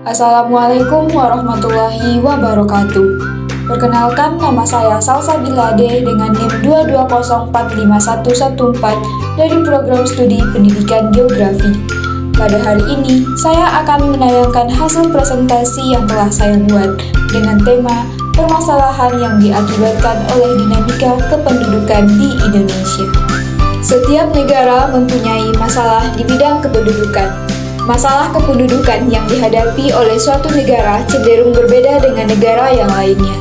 Assalamualaikum warahmatullahi wabarakatuh. Perkenalkan, nama saya Salsabila D dengan NIM 220451114 dari Program Studi Pendidikan Geografi. Pada hari ini, saya akan menayangkan hasil presentasi yang telah saya buat dengan tema permasalahan yang diakibatkan oleh dinamika kependudukan di Indonesia. Setiap negara mempunyai masalah di bidang kependudukan. Masalah kependudukan yang dihadapi oleh suatu negara cenderung berbeda dengan negara yang lainnya.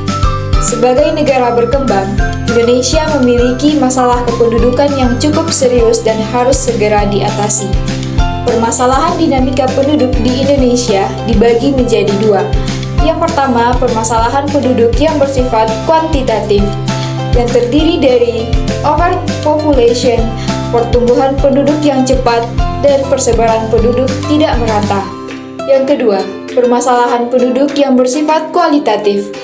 Sebagai negara berkembang, Indonesia memiliki masalah kependudukan yang cukup serius dan harus segera diatasi. Permasalahan dinamika penduduk di Indonesia dibagi menjadi dua. Yang pertama, permasalahan penduduk yang bersifat kuantitatif, yang terdiri dari overpopulation, pertumbuhan penduduk yang cepat, dan persebaran penduduk tidak merata. Yang kedua, permasalahan penduduk yang bersifat kualitatif,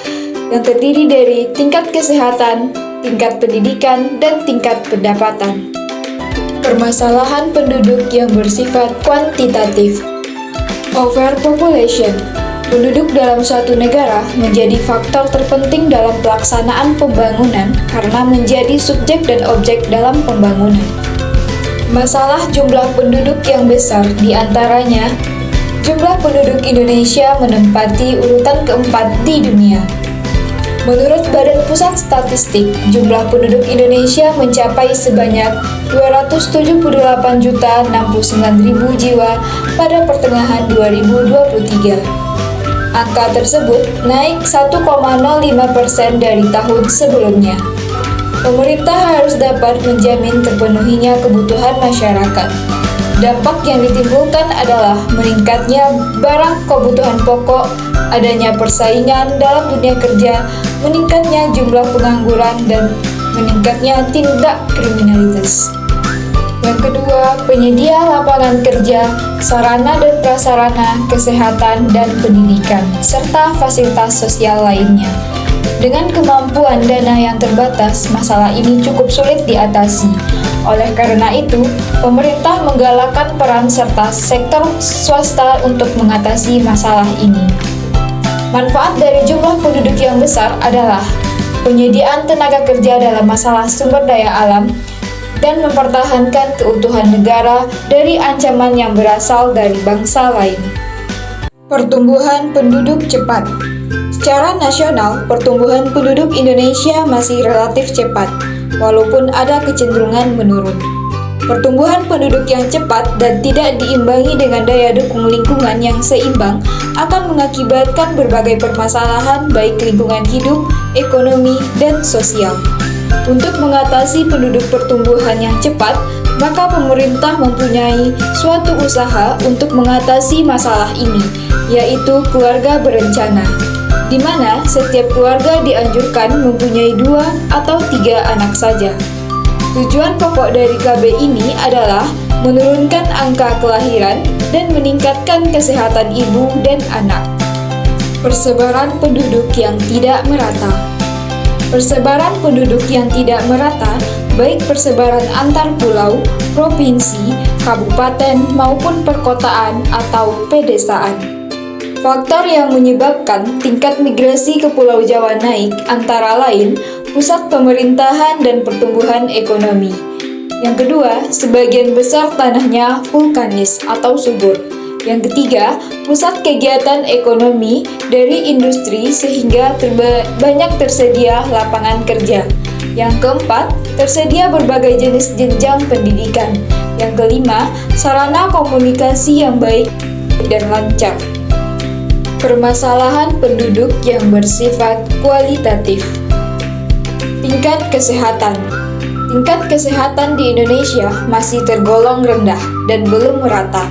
yang terdiri dari tingkat kesehatan, tingkat pendidikan, dan tingkat pendapatan. Permasalahan penduduk yang bersifat kuantitatif. Overpopulation. Penduduk dalam suatu negara menjadi faktor terpenting dalam pelaksanaan pembangunan karena menjadi subjek dan objek dalam pembangunan. Masalah jumlah penduduk yang besar diantaranya, jumlah penduduk Indonesia menempati urutan keempat di dunia. Menurut Badan Pusat Statistik, jumlah penduduk Indonesia mencapai sebanyak 278.069.000 jiwa pada pertengahan 2023. Angka tersebut naik 1,05% dari tahun sebelumnya. Pemerintah harus dapat menjamin terpenuhinya kebutuhan masyarakat. Dampak yang ditimbulkan adalah meningkatnya barang kebutuhan pokok, adanya persaingan dalam dunia kerja, meningkatnya jumlah pengangguran, dan meningkatnya tindak kriminalitas. Yang kedua, penyedia lapangan kerja, sarana dan prasarana, kesehatan dan pendidikan, serta fasilitas sosial lainnya. Dengan kemampuan dana yang terbatas, masalah ini cukup sulit diatasi. Oleh karena itu, pemerintah menggalakkan peran serta sektor swasta untuk mengatasi masalah ini. Manfaat dari jumlah penduduk yang besar adalah penyediaan tenaga kerja dalam masalah sumber daya alam, dan mempertahankan keutuhan negara dari ancaman yang berasal dari bangsa lain. Pertumbuhan penduduk cepat. Secara nasional, pertumbuhan penduduk Indonesia masih relatif cepat, walaupun ada kecenderungan menurun. Pertumbuhan penduduk yang cepat dan tidak diimbangi dengan daya dukung lingkungan yang seimbang akan mengakibatkan berbagai permasalahan baik lingkungan hidup, ekonomi, dan sosial. Untuk mengatasi penduduk pertumbuhan yang cepat, maka pemerintah mempunyai suatu usaha untuk mengatasi masalah ini, yaitu keluarga berencana, di mana setiap keluarga dianjurkan mempunyai 2 atau 3 anak saja. Tujuan pokok dari KB ini adalah menurunkan angka kelahiran dan meningkatkan kesehatan ibu dan anak. Persebaran penduduk yang tidak merata. Persebaran penduduk yang tidak merata, baik persebaran antar pulau, provinsi, kabupaten, maupun perkotaan atau pedesaan. Faktor yang menyebabkan tingkat migrasi ke Pulau Jawa naik antara lain pusat pemerintahan dan pertumbuhan ekonomi. Yang kedua, sebagian besar tanahnya vulkanis atau subur. Yang ketiga, pusat kegiatan ekonomi dari industri sehingga banyak tersedia lapangan kerja. Yang keempat, tersedia berbagai jenis jenjang pendidikan. Yang kelima, sarana komunikasi yang baik dan lancar. Permasalahan penduduk yang bersifat kualitatif. Tingkat kesehatan. Tingkat kesehatan di Indonesia masih tergolong rendah dan belum merata.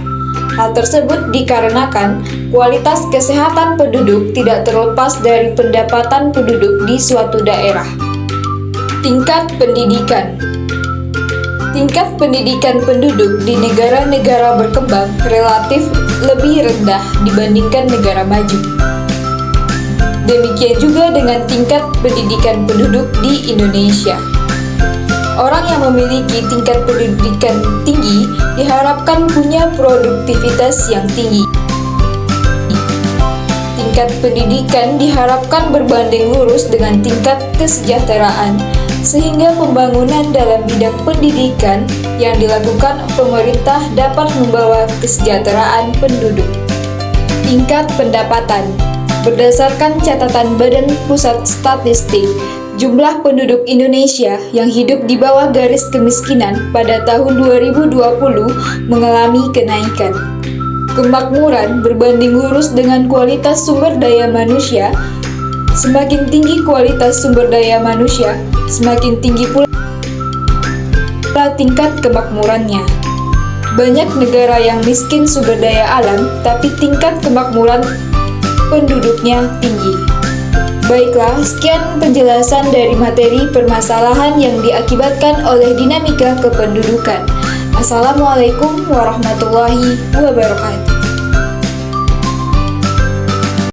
Hal tersebut dikarenakan kualitas kesehatan penduduk tidak terlepas dari pendapatan penduduk di suatu daerah. Tingkat pendidikan. Tingkat pendidikan penduduk di negara-negara berkembang relatif lebih rendah dibandingkan negara maju. Demikian juga dengan tingkat pendidikan penduduk di Indonesia. Orang yang memiliki tingkat pendidikan tinggi diharapkan punya produktivitas yang tinggi. tingkat pendidikan diharapkan berbanding lurus dengan tingkat kesejahteraan, sehingga pembangunan dalam bidang pendidikan yang dilakukan pemerintah dapat membawa kesejahteraan penduduk. Tingkat pendapatan. Berdasarkan catatan Badan Pusat Statistik, jumlah penduduk Indonesia yang hidup di bawah garis kemiskinan pada tahun 2020 mengalami kenaikan. Kemakmuran berbanding lurus dengan kualitas sumber daya manusia. Semakin tinggi kualitas sumber daya manusia, semakin tinggi pula tingkat kemakmurannya. Banyak negara yang miskin sumber daya alam, tapi tingkat kemakmuran penduduknya tinggi. Baiklah, sekian penjelasan dari materi permasalahan yang diakibatkan oleh dinamika kependudukan. Assalamualaikum warahmatullahi wabarakatuh.